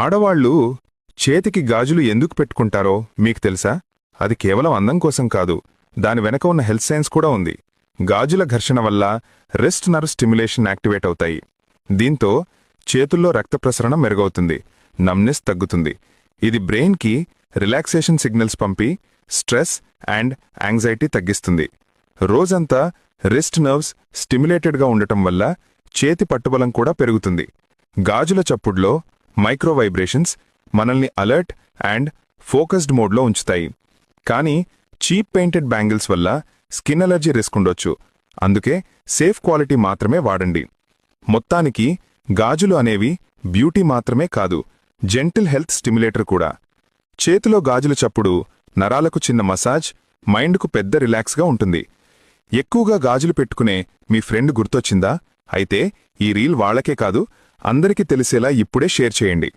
ఆడవాళ్లు చేతికి గాజులు ఎందుకు పెట్టుకుంటారో మీకు తెలుసా? అది కేవలం అందం కోసం కాదు, దాని వెనక ఉన్న హెల్త్ సైన్స్ కూడా ఉంది. గాజుల ఘర్షణ వల్ల రిస్ట్ నర్వ్ స్టిమ్యులేషన్ యాక్టివేట్ అవుతాయి. దీంతో చేతుల్లో రక్త ప్రసరణ మెరుగవుతుంది, నమ్నెస్ తగ్గుతుంది. ఇది బ్రెయిన్కి రిలాక్సేషన్ సిగ్నల్స్ పంపి స్ట్రెస్ అండ్ యాంగ్జైటీ తగ్గిస్తుంది. రోజంతా రిస్ట్ నర్వ్స్ స్టిమ్యులేటెడ్గా ఉండటం వల్ల చేతి పట్టుబలం కూడా పెరుగుతుంది. గాజుల చప్పుడ్లో మైక్రో వైబ్రేషన్స్ మనల్ని అలర్ట్ అండ్ ఫోకస్డ్ మోడ్లో ఉంచుతాయి. కానీ చీప్ పెయింటెడ్ బ్యాంగిల్స్ వల్ల స్కిన్ అలర్జీ రిస్క్ ఉండొచ్చు. అందుకే సేఫ్ క్వాలిటీ మాత్రమే వాడండి. మొత్తానికి గాజులు అనేవి బ్యూటీ మాత్రమే కాదు, జెంటిల్ హెల్త్ స్టిమ్యులేటర్ కూడా. చేతిలో గాజుల చప్పుడు నరాలకు చిన్న మసాజ్, మైండ్కు పెద్ద రిలాక్స్గా ఉంటుంది. ఎక్కువగా గాజులు పెట్టుకునే మీ ఫ్రెండ్ గుర్తొచ్చిందా? అయితే ఈ రీల్ వాళ్లకే కాదు, అందరికీ తెలిసేలా ఇప్పుడే షేర్ చేయండి.